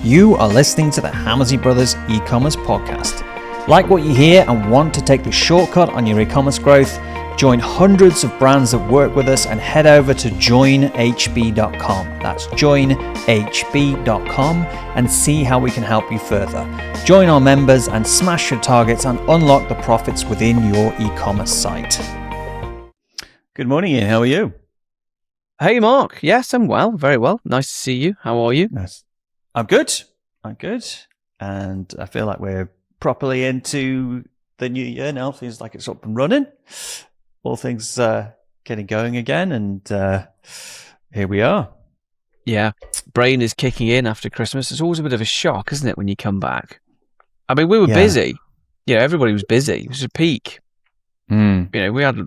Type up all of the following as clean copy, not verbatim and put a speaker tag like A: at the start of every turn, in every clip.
A: You are listening to the Hammersley Brothers e-commerce podcast. Like what you hear and want to take the shortcut on your e-commerce growth? Join hundreds of brands that work with us and head over to joinhb.com. That's joinhb.com and see how we can help you further. Join our members and smash your targets and unlock the profits within your e-commerce site. Good morning, Ian. How are you?
B: Hey, Mark. Yes, I'm well. Very well. Nice to see you. How are you?
A: Nice. I'm good. And I feel like we're properly into the new year now. Feels like it's up and running. All things getting going again, and here we are.
B: Yeah, brain is kicking in after Christmas. It's always a bit of a shock, isn't it, when you come back? I mean, we were busy. You know, everybody was busy. It was a peak. You know, we had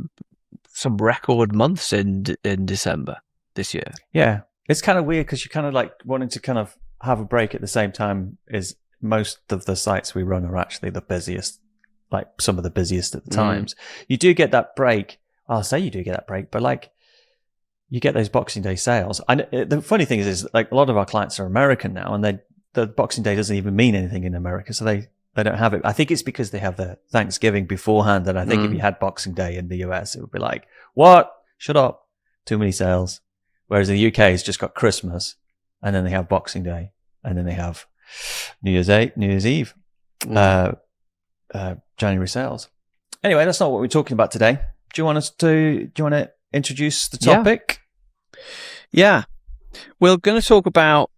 B: some record months in December this year.
A: Yeah, it's kind of weird because you're kind of like wanting to kind of have a break at the same time as most of the sites we run are actually the busiest. Like some of the busiest at the times. You do get that break. I'll say you do get that break, but like you get those Boxing Day sales. And the funny thing is like a lot of our clients are American now, and the Boxing Day doesn't even mean anything in America, so they don't have it. I think it's because they have the Thanksgiving beforehand, and I think if you had Boxing Day in the US, it would be like, what? Shut up. Too many sales. Whereas in the UK, it's just got Christmas, and then they have Boxing Day, and then they have New Year's Eve. January sales. Anyway, that's not what we're talking about today. Do you want to introduce the topic?
B: Yeah. We're going to talk about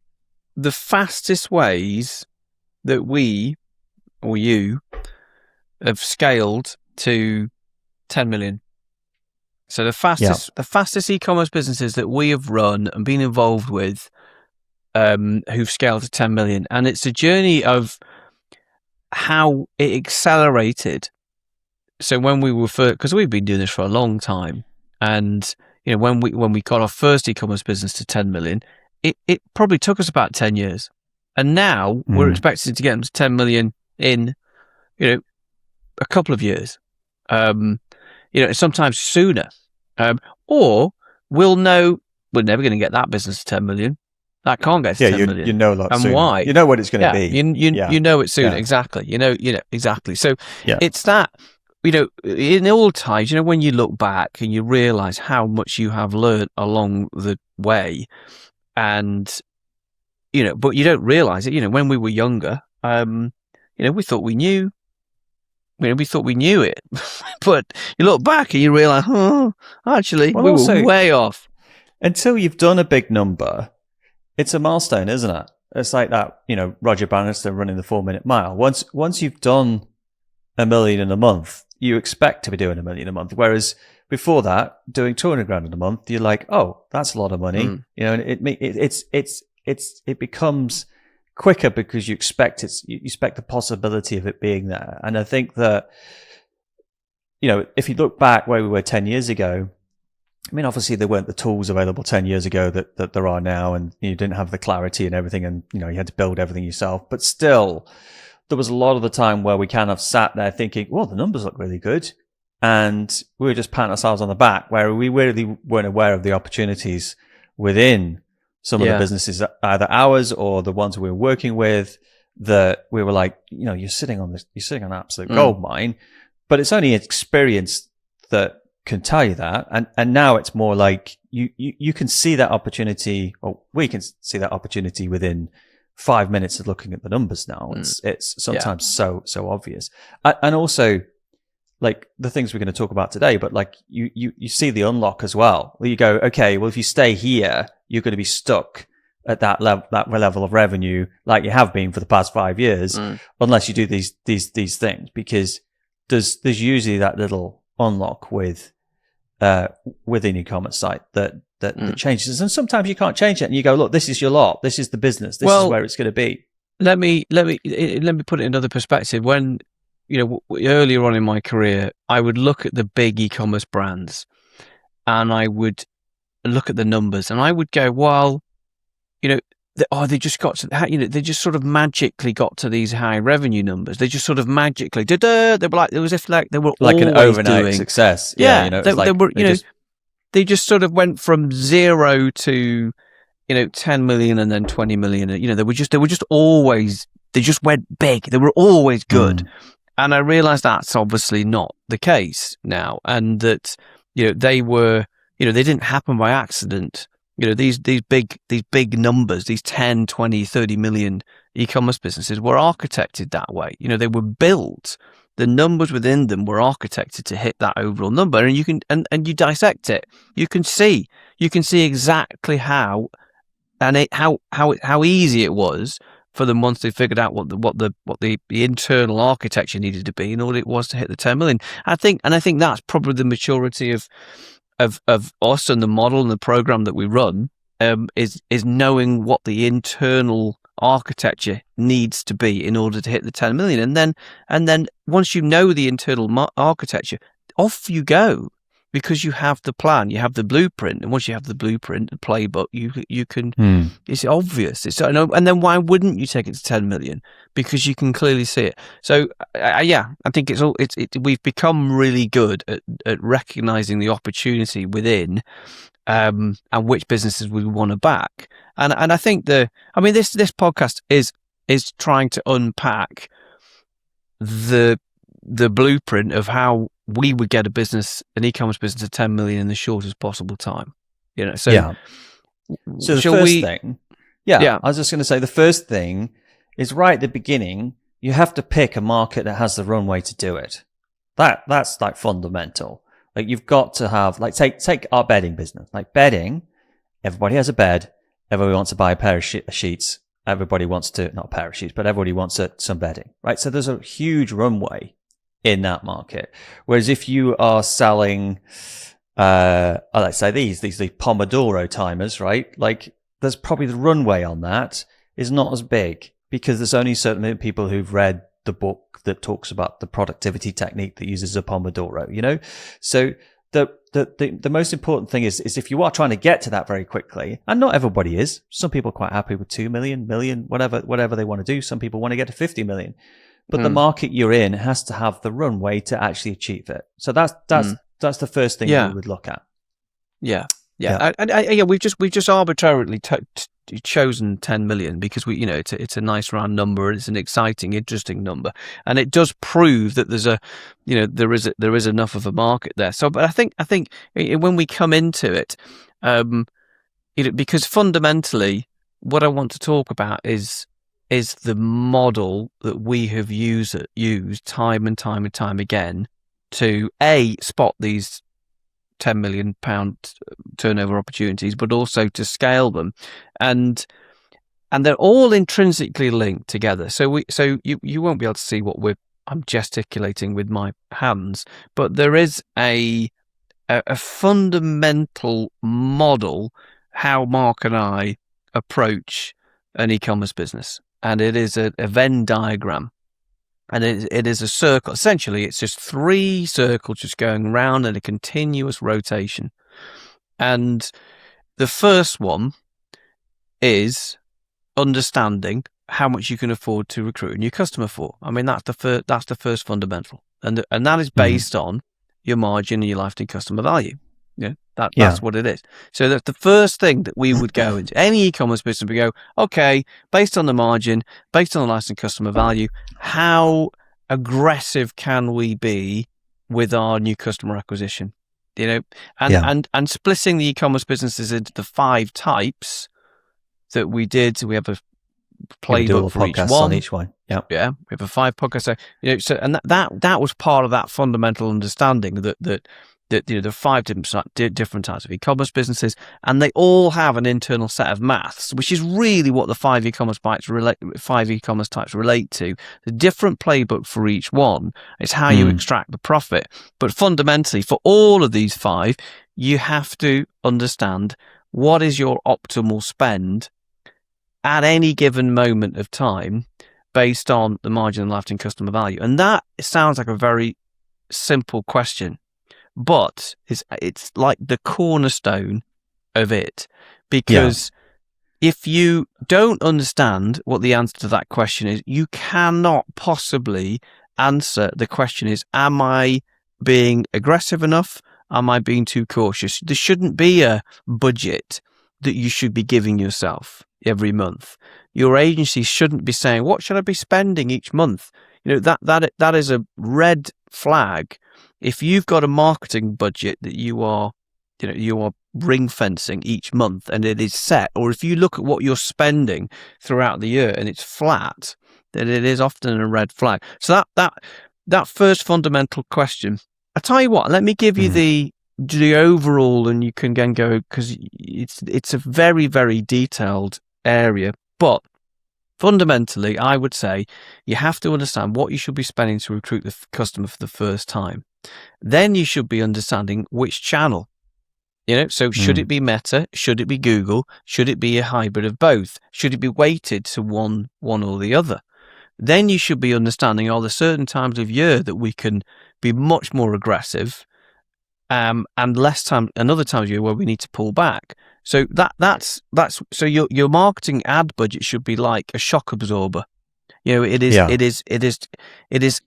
B: the fastest ways that we, or you, have scaled to 10 million. So the fastest e-commerce businesses that we have run and been involved with, who've scaled to 10 million. And it's a journey of how it accelerated. So when we were first, because we've been doing this for a long time, and you know when we got our first e-commerce business to 10 million, it probably took us about 10 years, and now we're expecting to get them to 10 million in a couple of years, sometimes sooner, or we'll know we're never going to get that business to 10 million. That can't get to 10 million.
A: You know a lot
B: and
A: sooner.
B: Why?
A: You know what it's going to be.
B: You know it soon. Exactly. You know exactly. So it's that, in all times, when you look back and you realize how much you have learned along the way, and but you don't realize it. When we were younger, we thought we knew. We thought we knew it, but you look back and you realize, actually, we were way off.
A: Until you've done a big number. It's a milestone, isn't it? It's like that, Roger Bannister running the 4-minute mile. Once you've done 1 million in a month, you expect to be doing 1 million a month. Whereas before that, doing 200 grand in a month, you're like, oh, that's a lot of money. And it becomes quicker because you expect the possibility of it being there. And I think that, if you look back where we were 10 years ago, I mean, obviously there weren't the tools available 10 years ago that there are now, and you didn't have the clarity and everything, and you had to build everything yourself. But still, there was a lot of the time where we kind of sat there thinking, well, the numbers look really good. And we were just patting ourselves on the back, where we really weren't aware of the opportunities within some of the businesses, either ours or the ones we were working with, that we were like, you're sitting on an absolute gold mine. But it's only experience that can tell you that, and now it's more like you can see that opportunity, or we can see that opportunity within 5 minutes of looking at the numbers now. It's sometimes so obvious, and also like the things we're going to talk about today. But like you see the unlock as well. You go, okay, well if you stay here, you're going to be stuck at that level of revenue, like you have been for the past 5 years, unless you do these things, because there's usually that little unlock with an e-commerce site that changes, and sometimes you can't change it, and you go, look, this is your lot, this is the business, this is where it's going to be.
B: Let me put it in another perspective. When earlier on in my career, I would look at the big e-commerce brands, and I would look at the numbers, and I would go, well, they just got to, they just sort of magically got to these high revenue numbers. They just sort of magically, they were like, it was as if they were
A: like an overnight success.
B: They just sort of went from 0 to 10 million and then 20 million. They were just always, they just went big. They were always good. And I realized that's obviously not the case now. And that, they were, they didn't happen by accident. These big numbers, these 10, 20, 30 million e-commerce businesses were architected that way. They were built. The numbers within them were architected to hit that overall number, and you can and you dissect it. You can see exactly how easy it was for them once they figured out what the internal architecture needed to be in order it was to hit the 10 million. I think that's probably the maturity of us and the model and the program that we run is knowing what the internal architecture needs to be in order to hit the 10 million. And then once you know the internal architecture, off you go, because you have the plan, you have the blueprint. And once you have the blueprint, the playbook, you can, it's obvious. And then why wouldn't you take it to 10 million? Because you can clearly see it. So I think we've become really good at recognizing the opportunity within, and which businesses we want to back. And I think this podcast is trying to unpack the blueprint of how we would get an e-commerce business to 10 million in the shortest possible time. So
A: the first thing, I was just going to say, the first thing is right at the beginning, you have to pick a market that has the runway to do it. That's like fundamental. Like, you've got to have, like, take our bedding business. Like, bedding, everybody has a bed. Everybody wants to buy a pair of sheets. Everybody wants to, not a pair of sheets, but everybody wants some bedding, right? So there's a huge runway in that market. Whereas if you are selling, let's say these Pomodoro timers, right? Like, there's probably the runway on that is not as big, because there's only certain people who've read the book that talks about the productivity technique that uses a Pomodoro, So the most important thing is if you are trying to get to that very quickly, and not everybody is. Some people are quite happy with 2 million, whatever they want to do. Some people want to get to 50 million. But the market you're in has to have the runway to actually achieve it. So that's the first thing we would look at. Yeah.
B: We've just arbitrarily chosen 10 million because it's a nice round number. It's an exciting, interesting number, and it does prove that there is enough of a market there. So, but I think when we come into it, because fundamentally, what I want to talk about is the model that we have used time and time again to spot these £10 million turnover opportunities, but also to scale them, and they're all intrinsically linked together. So you won't be able to see what I'm gesticulating with my hands, but there is a fundamental model how Mark and I approach an e-commerce business, and it is a Venn diagram. And it is a circle. Essentially, it's just 3 circles just going round in a continuous rotation. And the first one is understanding how much you can afford to recruit a new customer for. I mean, that's the first fundamental, and that is based on your margin and your lifetime customer value. That's what it is. So that's the first thing that we would go into any e-commerce business. We go, okay, based on the margin, based on the lifetime customer value, how aggressive can we be with our new customer acquisition? And splitting the e-commerce businesses into the 5 types that we did. So we have a playbook for each one.
A: On each one.
B: Yeah, we have a 5 podcasts. So and that was part of that fundamental understanding that there are 5 different types of e-commerce businesses, and they all have an internal set of maths, which is really what the 5 e-commerce types relate to. The different playbook for each one is how you extract the profit. But fundamentally, for all of these 5, you have to understand what is your optimal spend at any given moment of time based on the margin and lifetime customer value. And that sounds like a very simple question, but it's like the cornerstone of it, because if you don't understand what the answer to that question is, you cannot possibly answer the question is, am I being aggressive enough? Am I being too cautious? There shouldn't be a budget. that you should be giving yourself every month. Your agency shouldn't be saying, what should I be spending each month? That is a red flag. If you've got a marketing budget that you are ring fencing each month and it is set, or if you look at what you're spending throughout the year and it's flat, then it is often a red flag. So that first fundamental question, I tell you what, let me give you the overall, and you can then go, because it's a very, very detailed area. But fundamentally, I would say you have to understand what you should be spending to recruit the customer for the first time. Then you should be understanding which channel. So should it be Meta? Should it be Google? Should it be a hybrid of both? Should it be weighted to one or the other? Then you should be understanding, are there certain times of year that we can be much more aggressive, and less time, and other times of year where we need to pull back. So that's so your marketing ad budget should be like a shock absorber. It is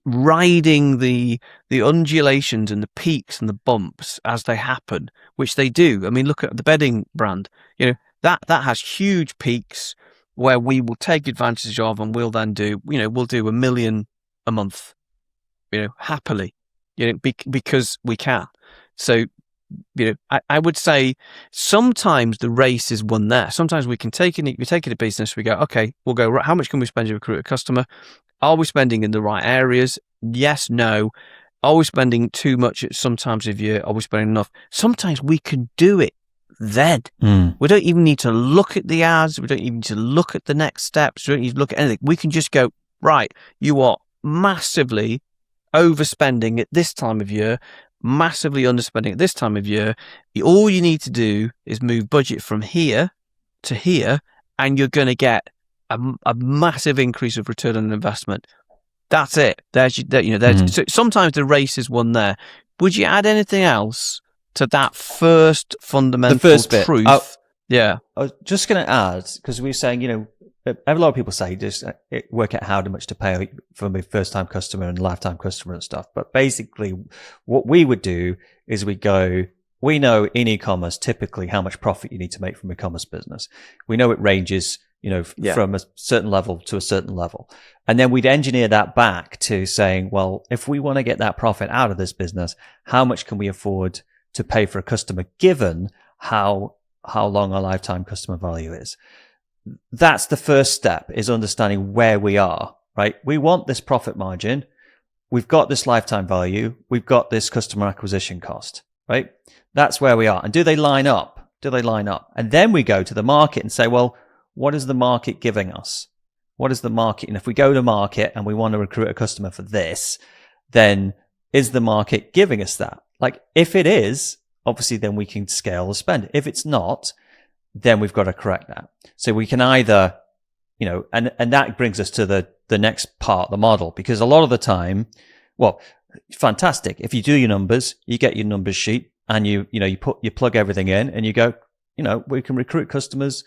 B: riding the undulations and the peaks and the bumps as they happen, which they do. I mean, look at the bedding brand. That has huge peaks where we will take advantage of, and we'll then do, we'll do 1 million a month, happily, because we can. So, I would say sometimes the race is won there. Sometimes we take it a business, we go, okay, we'll go, right, how much can we spend to recruit a customer? Are we spending in the right areas? Yes, no. Are we spending too much at some times of year? Are we spending enough? Sometimes we can do it then. We don't even need to look at the ads. We don't even need to look at the next steps. We don't need to look at anything. We can just go, right, you are massively overspending at this time of year, massively underspending at this time of year. All you need to do is move budget from here to here, and you're going to get a massive increase of return on investment. That's it. So sometimes the race is won there. Would you add anything else to that first fundamental truth? Yeah.
A: I was just going to add, because we were saying, a lot of people say just work out how much to pay from a first-time customer and lifetime customer and stuff. But basically, what we would do is we know in e-commerce typically how much profit you need to make from e-commerce business. We know it ranges, from a certain level to a certain level. And then we'd engineer that back to saying, well, if we want to get that profit out of this business, how much can we afford to pay for a customer given how long our lifetime customer value is? That's the first step, is understanding where we are, right? We want this profit margin. We've got this lifetime value. We've got this customer acquisition cost, right? That's where we are. And do they line up? And then we go to the market and say, well, what is the market giving us? What is the market? And if we go to market and we want to recruit a customer for this, then is the market giving us that? Like, if it is, obviously then we can scale the spend. If it's not, then we've got to correct that. So we can either, and that brings us to the next part of the model, because a lot of the time, well, fantastic. If you do your numbers, you get your numbers sheet and you plug everything in and you go, we can recruit customers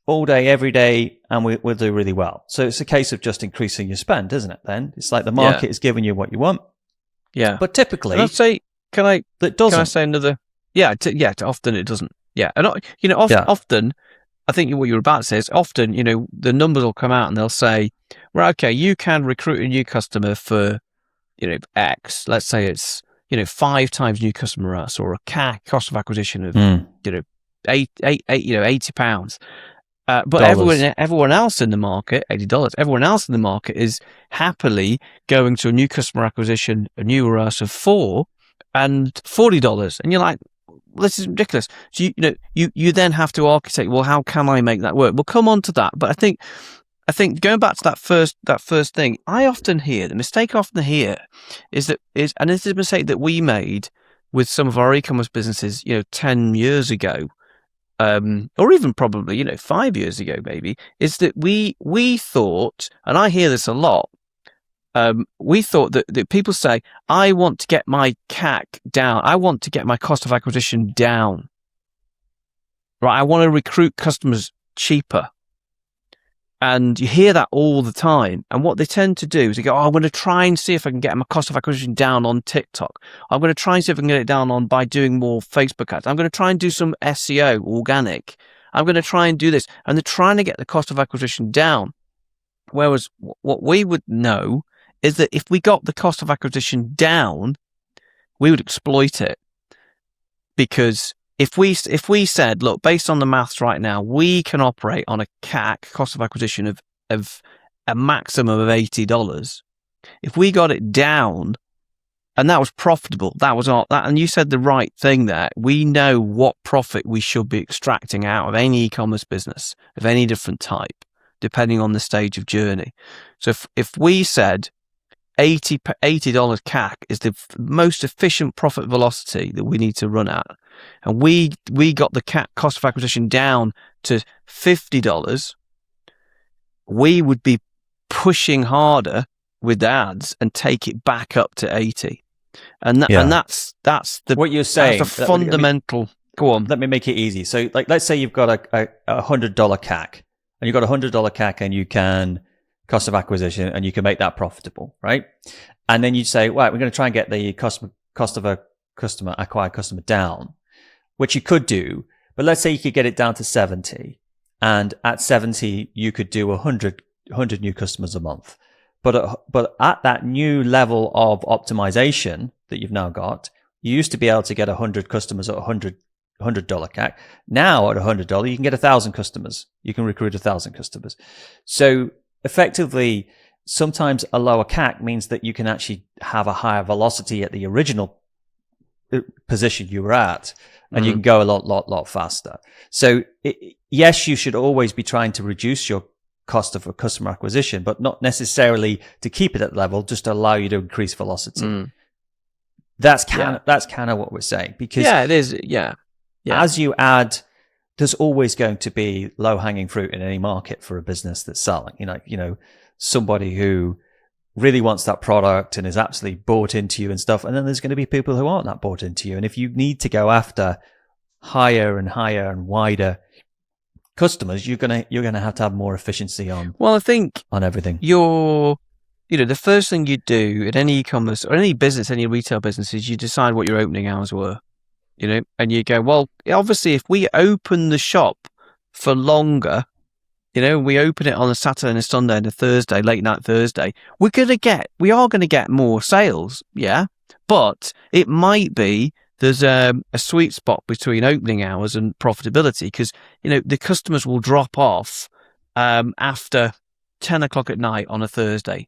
A: all day, every day, and we'll do really well. So it's a case of just increasing your spend, isn't it? Then it's like the market is giving you what you want.
B: Yeah.
A: But typically,
B: can I say another? Yeah. Often it doesn't. Yeah, and often, I think what you're about to say is often, the numbers will come out and they'll say, right, okay, you can recruit a new customer for, X. Let's say it's, 5 times new customer us, or a CAC, cost of acquisition of, £80. But everyone else in the market, $80. Everyone else in the market is happily going to a new customer acquisition, a new us of 4 and $40, and you're like, well, this is ridiculous. So you then have to architect, well, how can I make that work? We'll come on to that. But I think going back to that first thing, the mistake I often hear and this is a mistake that we made with some of our e-commerce businesses, 10 years ago, or even probably, 5 years ago, maybe, is that we thought, and I hear this a lot, we thought that people say, I want to get my CAC down. I want to get my cost of acquisition down. Right? I want to recruit customers cheaper. And you hear that all the time. And what they tend to do is they go, I'm going to try and see if I can get my cost of acquisition down on TikTok. I'm going to try and see if I can get it down by doing more Facebook ads. I'm going to try and do some SEO, organic. I'm going to try and do this. And they're trying to get the cost of acquisition down. Whereas what we would know is that if we got the cost of acquisition down, we would exploit it. Because if we said, look, based on the maths right now, we can operate on a CAC, cost of acquisition, of a maximum of $80. If we got it down, and that was profitable, and you said the right thing there. We know what profit we should be extracting out of any e-commerce business of any different type, depending on the stage of journey. So if we said $80 CAC is the most efficient profit velocity that we need to run at, and we got the CAC, cost of acquisition, down to $50, we would be pushing harder with ads and take it back up to 80. And that's the
A: what you're saying.
B: That's the fundamental. Go on.
A: Let me make it easy. So, like, let's say you've got a $100 CAC, and you've got a $100 CAC, and you can cost of acquisition, and you can make that profitable, right? And then you say, right, we're going to try and get the cost of a acquired customer down, which you could do. But let's say you could get it down to 70, and at 70 you could do 100 new customers a month. But at that new level of optimization that you've now got, you used to be able to get 100 customers at $100 CAC. Now at $100, you can get 1,000 customers. You can recruit 1,000 customers. So effectively, sometimes a lower CAC means that you can actually have a higher velocity at the original position you were at, and you can go a lot faster. So yes, you should always be trying to reduce your cost of a customer acquisition, but not necessarily to keep it at level, just to allow you to increase velocity. That's kind of what we're saying, because
B: it is.
A: As you add, there's always going to be low hanging fruit in any market for a business that's selling. You know, somebody who really wants that product and is absolutely bought into you and stuff, and then there's going to be people who aren't that bought into you. And if you need to go after higher and wider customers, you're gonna have to have more efficiency on.
B: Well, I think
A: on everything.
B: The first thing you do in any e-commerce or any business, any retail business, is you decide what your opening hours were. And you go, well, obviously, if we open the shop for longer, we open it on a Saturday and a Sunday and a Thursday, late night Thursday, we are going to get more sales, yeah. But it might be there's a sweet spot between opening hours and profitability, because the customers will drop off after 10 o'clock at night on a Thursday.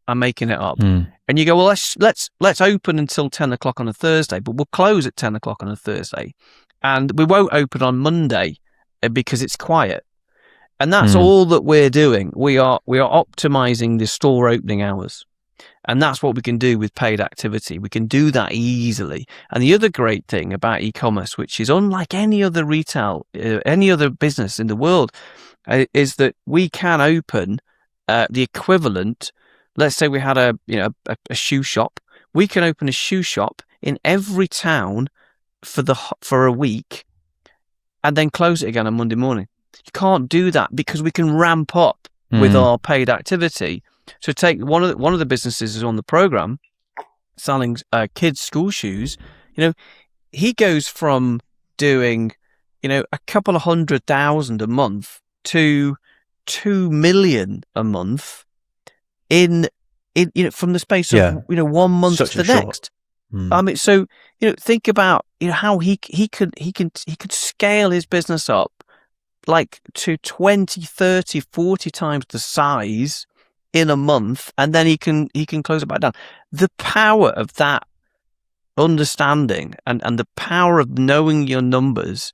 B: I'm making it up. And you go, well, let's open until 10 o'clock on a Thursday, but we'll close at 10 o'clock on a Thursday, and we won't open on Monday because it's quiet. And that's all that we're doing. We are optimizing the store opening hours. And that's what we can do with paid activity. We can do that easily. And the other great thing about e-commerce, which is unlike any other retail, any other business in the world, is that we can open the equivalent. Let's say we had a shoe shop. We can open a shoe shop in every town for a week, and then close it again on Monday morning. You can't do that because we can ramp up with our paid activity. So take one of the businesses is on the program selling kids' school shoes. He goes from doing a couple of 100,000 a month to 2 million a month in from the space of 1 month to the next. I mean, so think about how he could scale his business up like to 20, 30, 40 times the size in a month, and then he can close it back down. The power of that understanding and the power of knowing your numbers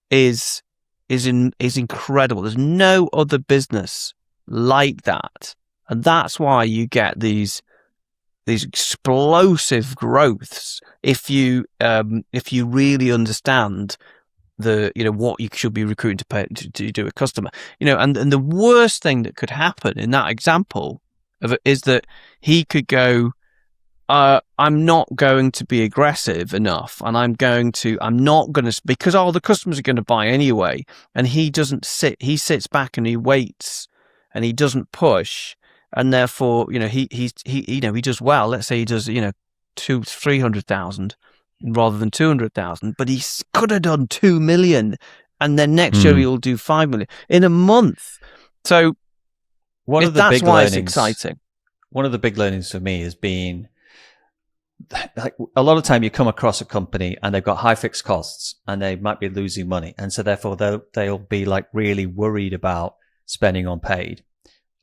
B: is incredible. There's no other business like that, and that's why you get these explosive growths if you really understand what you should be recruiting to do a customer. And the worst thing that could happen in that example of it is that he could go, I'm not going to be aggressive enough, and I'm not going to, because all the customers are going to buy anyway. And he sits back and he waits and he doesn't push. And therefore, he does well. Let's say he does, 200,000-300,000 rather than 200,000, but he could have done 2 million, and then next year you'll do 5 million in a month. So that's why it's exciting.
A: One of the big learnings for me has been, like, a lot of time you come across a company and they've got high fixed costs and they might be losing money, and so therefore they'll be like really worried about spending on paid.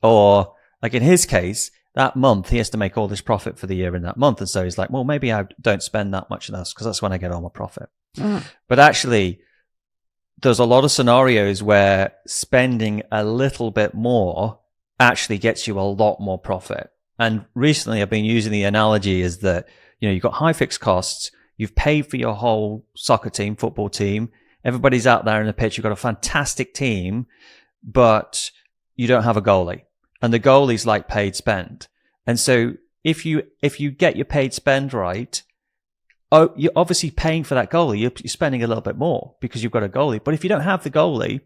A: Or like in his case, that month he has to make all this profit for the year in that month, and so he's like, well, maybe I don't spend that much of this because that's when I get all my profit. But actually, there's a lot of scenarios where spending a little bit more actually gets you a lot more profit. And recently I've been using the analogy is that, you've got high fixed costs, you've paid for your whole soccer team, football team, everybody's out there in the pitch, you've got a fantastic team, but you don't have a goalie. And the goalie's like paid spend. And so if you get your paid spend right, you're obviously paying for that goalie. You're spending a little bit more because you've got a goalie. But if you don't have the goalie,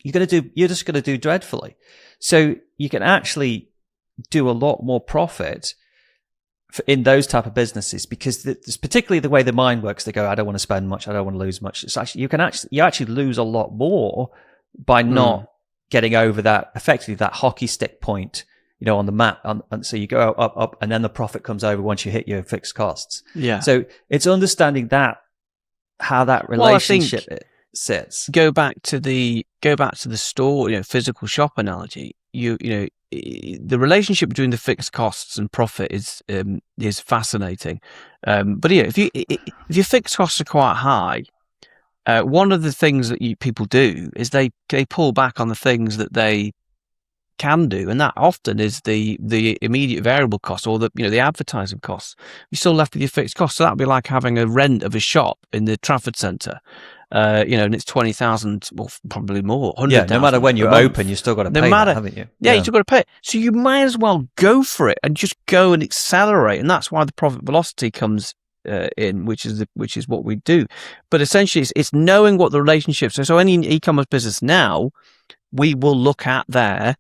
A: you're just going to do dreadfully. So you can actually do a lot more profit in those type of businesses, because it's particularly the way the mind works. They go, I don't want to spend much, I don't want to lose much. It's actually you actually lose a lot more by not getting over that, effectively that hockey stick point, on the map. And so you go up, and then the profit comes over once you hit your fixed costs. Yeah. So it's understanding how that relationship sits.
B: Go back to the store, physical shop analogy. The relationship between the fixed costs and profit is fascinating. But if your fixed costs are quite high, one of the things that people do is they pull back on the things that they can do, and that often is the immediate variable cost, or the advertising costs. You're still left with your fixed costs. So that'd be like having a rent of a shop in the Trafford Centre. And it's 20,000, well, probably more, 100,000.
A: Yeah, no matter when you're open, you still got to pay that, haven't you?
B: Yeah, you still got to pay it. So you might as well go for it and just go and accelerate, and that's why the profit velocity comes in, which is what we do. But essentially, it's knowing what the relationships are. So any e-commerce business now, we will look at their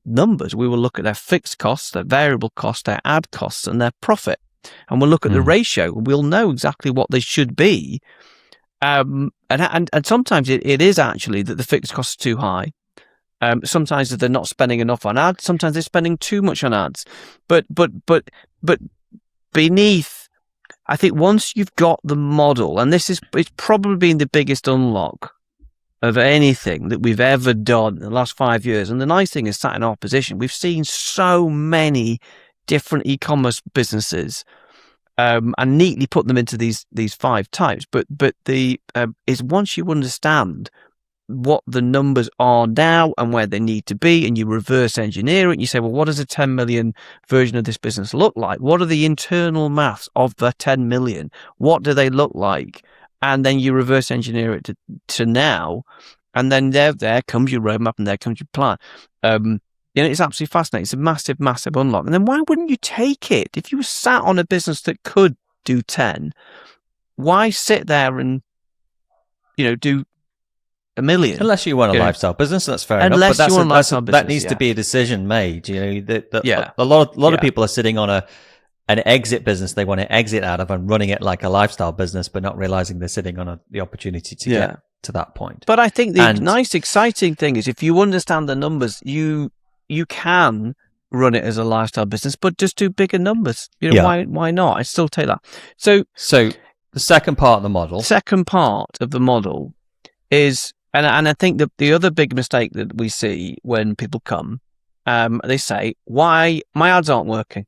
B: numbers. We will look at their fixed costs, their variable costs, their ad costs, and their profit, and we'll look at the ratio. We'll know exactly what they should be. And sometimes it is actually that the fixed costs are too high. Sometimes that they're not spending enough on ads. Sometimes they're spending too much on ads. But beneath, I think once you've got the model, and it's probably been the biggest unlock of anything that we've ever done in the last 5 years. And the nice thing is, sat in our position, we've seen so many different e-commerce businesses. And neatly put them into these 5 types, but is once you understand what the numbers are now and where they need to be, and you reverse engineer it, and you say, well, what does a 10 million version of this business look like? What are the internal maths of the 10 million? What do they look like? And then you reverse engineer it to now, and then there comes your roadmap, and there comes your plan. It's absolutely fascinating. It's a massive, massive unlock. And then why wouldn't you take it? If you were sat on a business that could do 10, why sit there and, do 1 million?
A: Unless you want a lifestyle business, that's fair enough.
B: Unless you want a lifestyle business,
A: that needs to be a decision made. A lot of people are sitting on an exit business they want to exit out of and running it like a lifestyle business, but not realizing they're sitting on the opportunity to get to that point.
B: But I think the nice, exciting thing is, if you understand the numbers, you can run it as a lifestyle business, but just do bigger numbers. Why not? I still take that. So
A: the second part of the model
B: is, and I think that the other big mistake that we see when people come, they say, why my ads aren't working.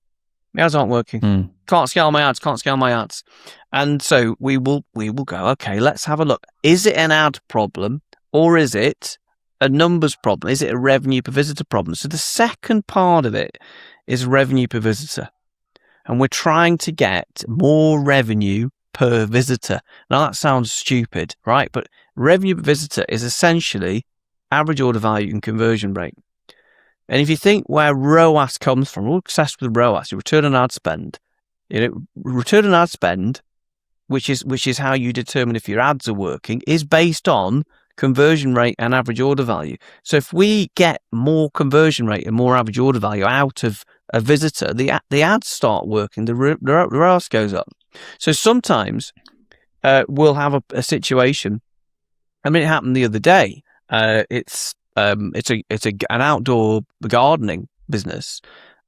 B: My ads aren't working. Can't scale my ads. And so we will go, okay, let's have a look. Is it an ad problem, or is it a numbers problem? Is it a revenue per visitor problem? So the second part of it is revenue per visitor. And we're trying to get more revenue per visitor. Now that sounds stupid, right? But revenue per visitor is essentially average order value and conversion rate. And if you think where ROAS comes from, we're obsessed with ROAS, your return on ad spend. Return on ad spend, which is how you determine if your ads are working, is based on conversion rate and average order value. So if we get more conversion rate and more average order value out of a visitor, the ads start working, the ROAS goes up. So sometimes we'll have a situation I mean, it happened the other day. It's an outdoor gardening business,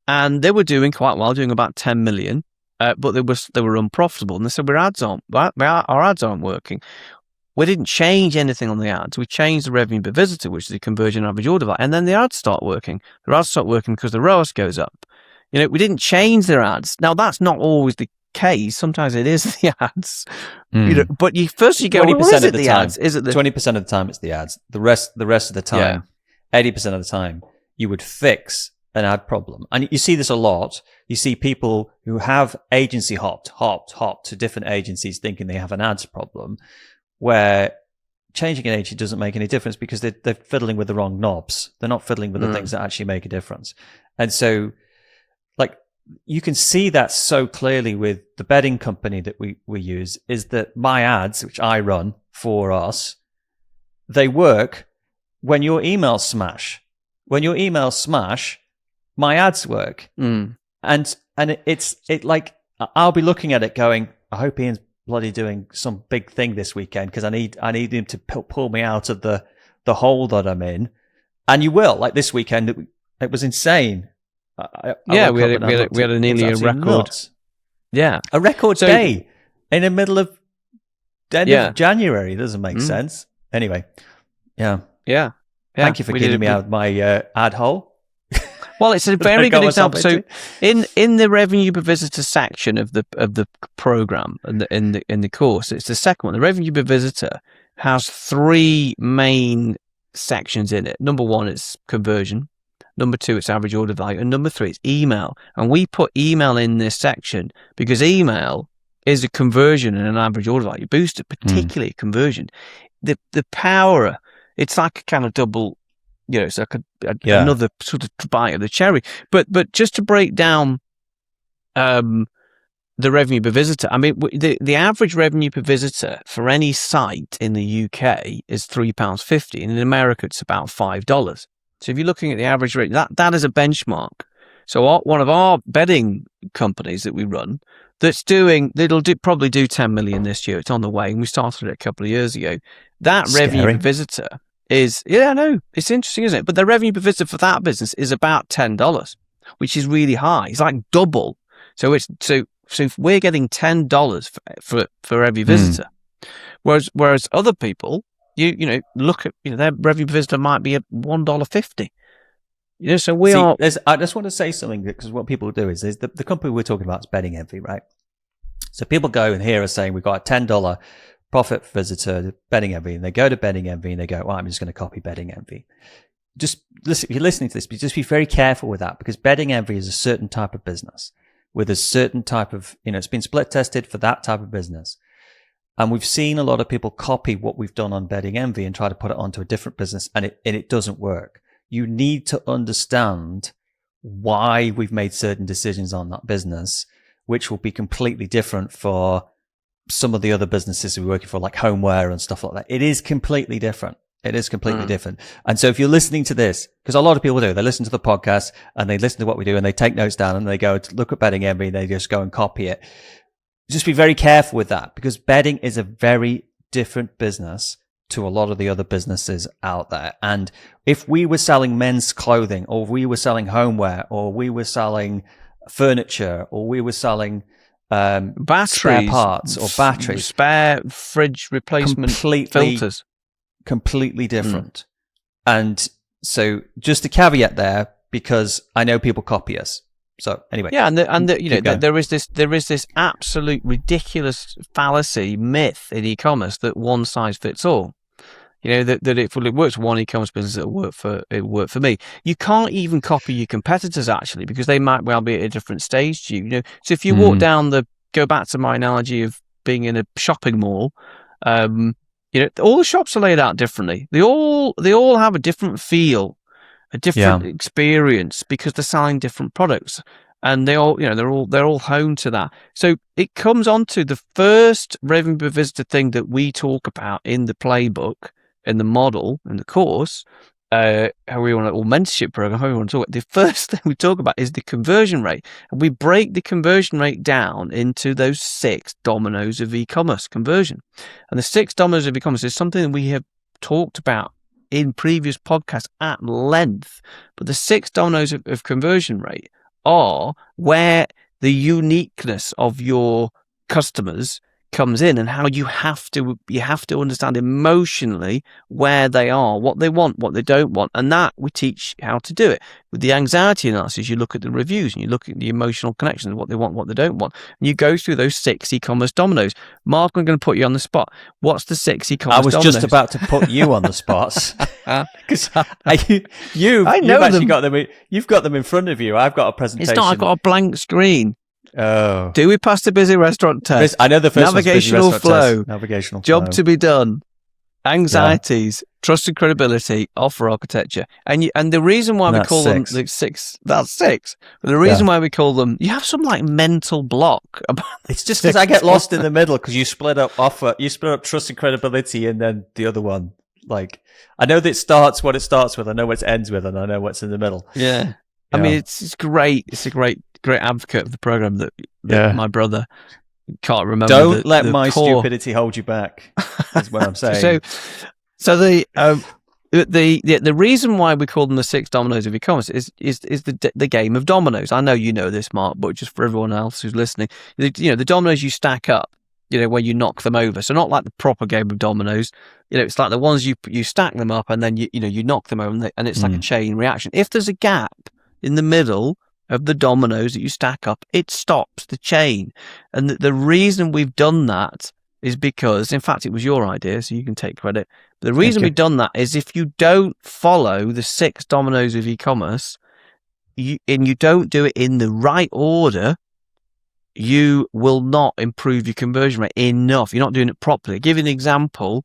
B: and they were doing quite well, doing about 10 million, but they were unprofitable, and they said our ads aren't working. We didn't change anything on the ads. We changed the revenue per visitor, which is the conversion average order value, and then the ads start working. The ads start working because the ROAS goes up. We didn't change their ads. Now, that's not always the case. Sometimes it is the ads. But you go,
A: 20% of the time.
B: Ads? Is it
A: 20% of the time it's the ads. The rest of the time, 80% of the time, you would fix an ad problem. And you see this a lot. You see people who have agency hopped to different agencies thinking they have an ads problem, where changing an agency doesn't make any difference because they're fiddling with the wrong knobs. They're not fiddling with the things that actually make a difference. And so, like, you can see that so clearly with the bedding company that we use, is that my ads, which I run for us, they work when your emails smash. When your emails smash, my ads work. And it's like, I'll be looking at it going, I hope Ian's bloody doing some big thing this weekend because I need him to pull me out of the hole that I'm in. And you will. Like this weekend, it was insane.
B: We had a nearly a record.
A: Nuts.
B: Yeah,
A: a record day in the middle of of January. It doesn't make sense. Anyway, yeah. Thank you for getting me out of my ad hole.
B: Well, it's a very good example. So, in the revenue per visitor section of the program and in the course, it's the second one. The revenue per visitor has three main sections in it. Number one is conversion. Number two, it's average order value. And number three, it's email. And we put email in this section because email is a conversion and an average order value booster, particularly conversion. The power, it's like a kind of double, it's like another sort of bite of the cherry. But just to break down the revenue per visitor, I mean, the average revenue per visitor for any site in the UK is £3.50, and in America it's about $5. So if you're looking at the average rate, that is a benchmark. So one of our bedding companies that we run, probably do 10 million this year. It's on the way, and we started it a couple of years ago. That revenue per visitor is, it's interesting, isn't it? But the revenue per visitor for that business is about $10, which is really high. It's like double. So if we're getting $10 for every visitor, whereas other people, you look at their revenue per visitor might be at $1.50. So we are.
A: I just want to say something, because what people do is the company we're talking about is Bedding Envy, right? So people go and hear us saying we've got a $10 profit per visitor to Bedding Envy, and they go to Bedding Envy and they go, well, I'm just going to copy Bedding Envy. Just listen, if you're listening to this, just be very careful with that, because Bedding Envy is a certain type of business with a certain type of, it's been split tested for that type of business. And we've seen a lot of people copy what we've done on Bedding Envy and try to put it onto a different business, and it doesn't work. You need to understand why we've made certain decisions on that business, which will be completely different for some of the other businesses we're working for, like homeware and stuff like that. It is completely different. It is completely different. And so if you're listening to this, because a lot of people do, they listen to the podcast and they listen to what we do and they take notes down and they go to look at Bedding Envy and they just go and copy it. Just be very careful with that, because bedding is a very different business to a lot of the other businesses out there. And if we were selling men's clothing, or we were selling homeware, or we were selling furniture, or we were selling
B: batteries,
A: spare parts or batteries,
B: spare fridge replacement filters,
A: completely different. And so just a caveat there, because I know people copy us. So anyway,
B: there is this absolute ridiculous fallacy myth in e-commerce that one size fits all. That if it works for one e-commerce business, it'll work for me. You can't even copy your competitors, actually, because they might well be at a different stage to you. So if you walk down go back to my analogy of being in a shopping mall, all the shops are laid out differently. They all have a different feel, a different experience, because they're selling different products, and they're all home to that. So it comes on to the first revenue per visitor thing that we talk about in the playbook, in the model, in the course, or mentorship program, how we want to talk about. The first thing we talk about is the conversion rate, and we break the conversion rate down into those 6 dominoes of e-commerce conversion. And the 6 dominoes of e-commerce is something that we have talked about in previous podcasts at length. But the 6 dominoes of conversion rate are where the uniqueness of your customers comes in, and how you have to understand emotionally where they are, what they want, what they don't want, and that we teach how to do it. With the anxiety analysis, you look at the reviews and you look at the emotional connections, what they want, what they don't want, and you go through those 6 e-commerce dominoes. Mark, I'm going to put you on the spot. What's the 6 e-commerce dominoes?
A: I was just about to put you on the spot because you've got them in front of you. I've got a presentation.
B: It's not. I've got a blank screen.
A: Oh.
B: Do we pass the busy restaurant test?
A: I know the first
B: navigational flow.
A: Navigational
B: job
A: flow.
B: to be done. Anxieties, trust and credibility, offer architecture. And the reason why we call them the 6, that's 6. But the reason why we call them, you have some like mental block about
A: it's just because I get lost in the middle because you split up trust and credibility and then the other one. Like, I know that it starts what it starts with, I know what it ends with, and I know what's in the middle.
B: Yeah. I mean, it's great. It's a great advocate of the program that my brother can't remember.
A: Don't let my stupidity hold you back. Is what I'm saying.
B: So the reason why we call them the 6 dominoes of e-commerce is the game of dominoes. I know you know this, Mark, but just for everyone else who's listening, the dominoes you stack up, when you knock them over. So not like the proper game of dominoes. It's like the ones you stack them up and then you knock them over and it's like a chain reaction. If there's a gap in the middle of the dominoes that you stack up, it stops the chain. And the reason we've done that is because, in fact, it was your idea, so you can take credit. But the reason we've done that is if you don't follow the 6 dominoes of e-commerce, and you don't do it in the right order, you will not improve your conversion rate enough. You're not doing it properly. I'll give you an example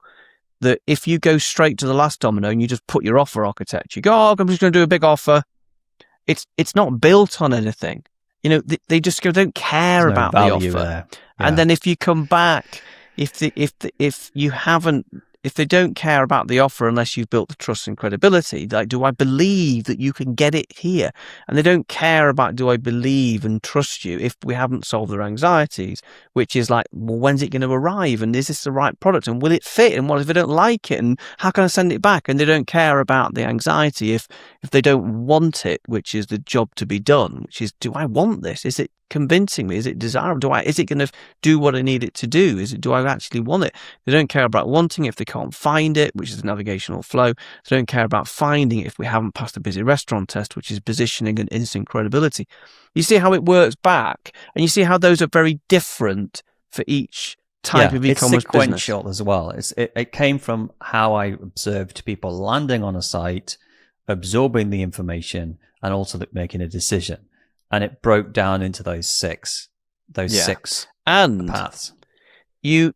B: that if you go straight to the last domino and you just put your offer architecture, you go, I'm just going to do a big offer. It's not built on anything. They just go, don't care about the offer.
A: Yeah.
B: And then if you come back, if they don't care about the offer unless you've built the trust and credibility, like, do I believe that you can get it here? And they don't care about, do I believe and trust you if we haven't solved their anxieties, which is like, well, when's it going to arrive? And is this the right product? And will it fit? And what if I don't like it? And how can I send it back? And they don't care about the anxiety if they don't want it, which is the job to be done, which is, do I want this? Is it convincing me? Is it desirable? Is it going to do what I need it to do? Do I actually want it? They don't care about wanting it if they can't find it, which is the navigational flow. They don't care about finding it if we haven't passed the busy restaurant test, which is positioning and instant credibility. You see how it works back, and you see how those are very different for each type of e-commerce
A: it's sequential
B: business
A: as well. It came from how I observed people landing on a site, absorbing the information, and also making a decision. And it broke down into those 6 paths. You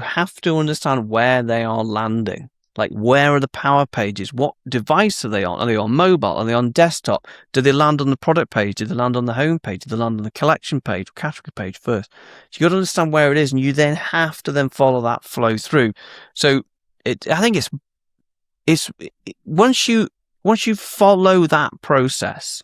A: have to understand where they are landing. Like, where are the power pages? What device are they on? Are they on mobile? Are they on desktop? Do they land on the product page? Do they land on the home page? Do they land on the collection page or category page first? So you got to understand where it is, and you then have to then follow that flow through. So I think it's once you follow that process,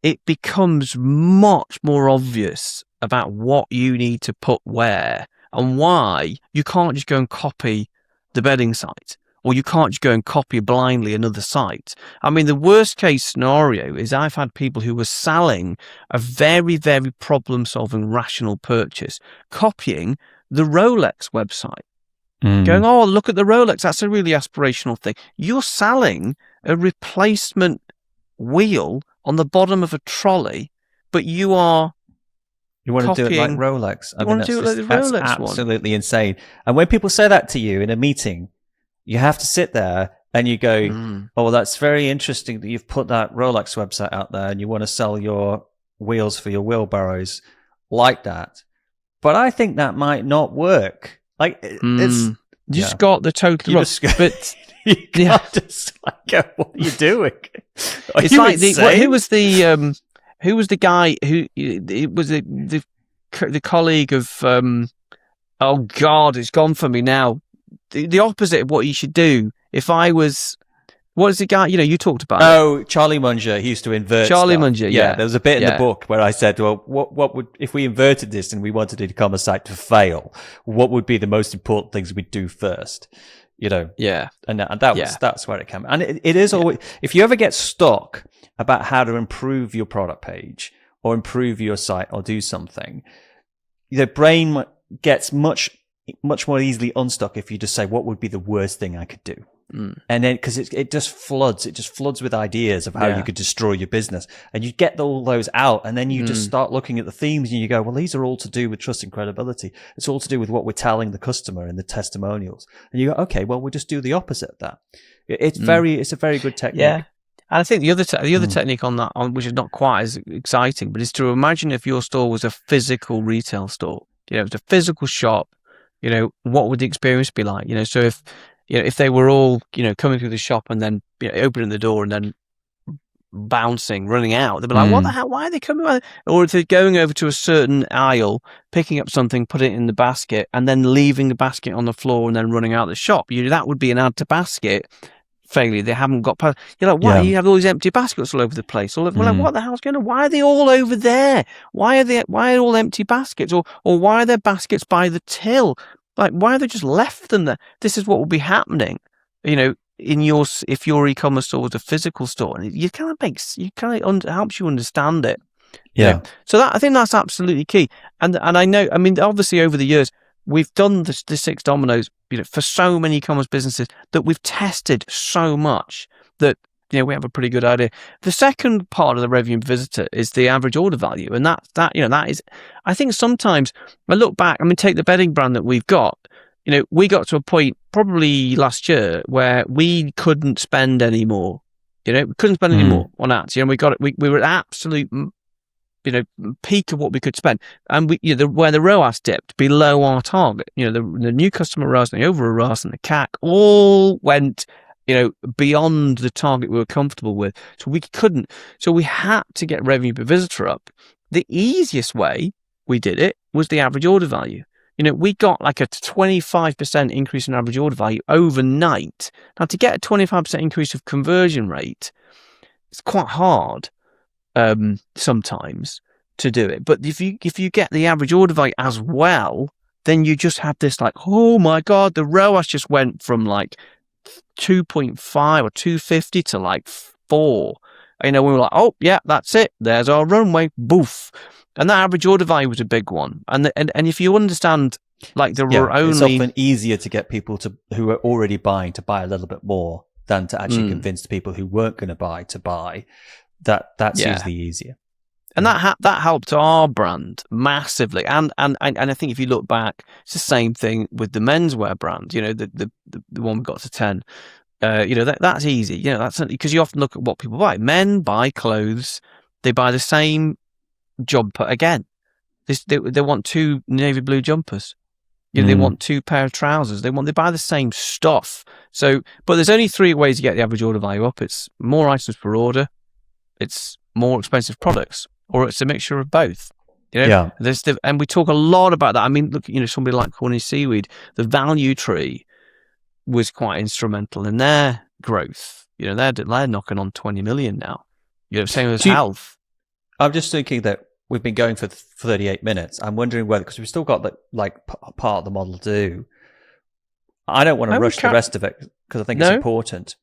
A: it becomes much more obvious about what you need to put where and why you can't just go and copy the bedding site, or you can't just go and copy blindly another site. I mean, the worst case scenario is I've had people who were selling a very, very problem-solving rational purchase, copying the Rolex website. Going, oh, look at the Rolex. That's a really aspirational thing. You're selling a replacement wheel on the bottom of a trolley, but you want to do it like Rolex.
B: That's
A: absolutely insane. And when people say that to you in a meeting, you have to sit there and you go, oh, well, that's very interesting that you've put that Rolex website out there and you want to sell your wheels for your wheelbarrows like that. But I think that might not work. Like, it's...
B: You just got the total wrong. But
A: you can't just like go, what are you doing?
B: It's like who was the guy who it was the colleague of oh God, it's gone for me now. The opposite of what you should do. If I was, what is the guy? You talked about.
A: Oh, Charlie Munger. He used to invert.
B: Charlie
A: stuff.
B: Munger.
A: Yeah, there was a bit in the book where I said, well, what would, if we inverted this and we wanted an e-commerce site to fail, what would be the most important things we'd do first?
B: Yeah.
A: And that's where it came. And it is always, if you ever get stuck about how to improve your product page or improve your site or do something, the brain gets much more easily unstuck if you just say, what would be the worst thing I could do? And then, because it just floods with ideas of how you could destroy your business, and you get all those out, and then you just start looking at the themes, and you go, well, these are all to do with trust and credibility. It's all to do with what we're telling the customer in the testimonials. And you go, okay, well, we'll just do the opposite of that. It's a very good technique.
B: Yeah. And I think the other technique on that, which is not quite as exciting, but is to imagine if your store was a physical retail store. It's a physical shop. What would the experience be like? So if they were all, coming through the shop and then opening the door and then bouncing, running out, they'd be like, what the hell? Why are they coming? Or if they're going over to a certain aisle, picking up something, putting it in the basket, and then leaving the basket on the floor and then running out the shop, that would be an add to basket failure. They haven't got past. You're like, why? You have all these empty baskets all over the place. Like, what the hell's going on? Why are they all over there? Why are all empty baskets? Or why are there baskets by the till? Like, why are they just left them there? This is what will be happening, if your e-commerce store was a physical store, and it helps you understand it.
A: Yeah.
B: So I think that's absolutely key. And I know, obviously over the years, we've done the 6 dominoes, for so many e-commerce businesses that we've tested so much that, we have a pretty good idea. The second part of the revenue per visitor is the average order value. And that is, I think sometimes I look back, take the bedding brand that we've got, we got to a point probably last year where we couldn't spend any more, we couldn't spend any more on ads. We were at absolute, peak of what we could spend. And where the ROAS dipped below our target, the new customer ROAS and the overall ROAS and the CAC all went, beyond the target we were comfortable with. So we couldn't. So we had to get revenue per visitor up. The easiest way we did it was the average order value. We got like a 25% increase in average order value overnight. Now, to get a 25% increase of conversion rate, it's quite hard sometimes to do it. But if you get the average order value as well, then you just have this like, oh my God, the ROAS just went from like 2.5 or 250 to like 4. We were like, oh yeah, that's it. There's our runway. Boof. And that average order value was a big one. And if you understand, like there were only,
A: it's often easier to get people who are already buying to buy a little bit more than to actually convince people who weren't going to buy. That's usually easier.
B: And that helped our brand massively. And I think if you look back, it's the same thing with the menswear brand. The one we got to 10. That's easy. That's because you often look at what people buy. Men buy clothes. They buy the same jumper again. They want 2 navy blue jumpers. They want 2 pair of trousers. They buy the same stuff. So, but there's only 3 ways to get the average order value up. It's more items per order. It's more expensive products. Or it's a mixture of both. And we talk a lot about that. Look, somebody like Corny Seaweed, the value tree was quite instrumental in their growth. They're knocking on 20 million now. Same as health.
A: I'm just thinking that we've been going for 38 minutes. I'm wondering whether, because we've still got part of the model to do. I don't want to rush the rest of it because I think it's important.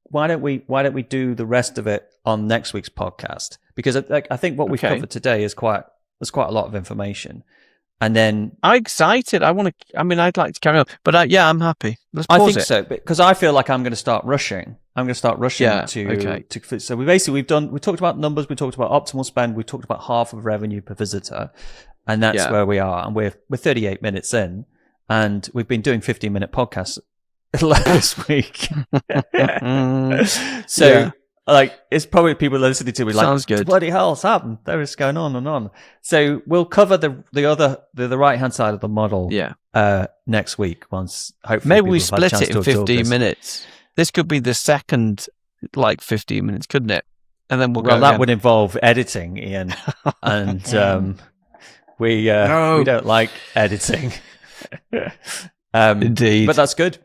A: Why don't we do the rest of it on next week's podcast? Because I think what we've covered today is quite a lot of information. And then
B: I'm excited. I'd like to carry on, but I'm happy. Let's pause
A: I think
B: it.
A: so, because I feel like I'm going to start rushing. So we've talked about numbers, we talked about optimal spend, we talked about half of revenue per visitor, and that's where we are. And we're 38 minutes in, and we've been doing 15-minute podcasts last week. So it's probably people listening to me like,
B: sounds good.
A: Bloody hell, what's happened? There is going on and on. So we'll cover the right hand side of the model next week, once hopefully
B: maybe we split it in 15 minutes. This could be the second 15 minutes, couldn't it? And then we'll go
A: that
B: again.
A: would involve editing, Ian, and we don't like editing.
B: Indeed,
A: but that's good.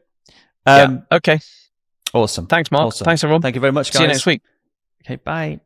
B: Okay.
A: Awesome.
B: Thanks, Mark.
A: Awesome.
B: Thanks, everyone.
A: Thank you very much, guys.
B: See you next week.
A: Okay, bye.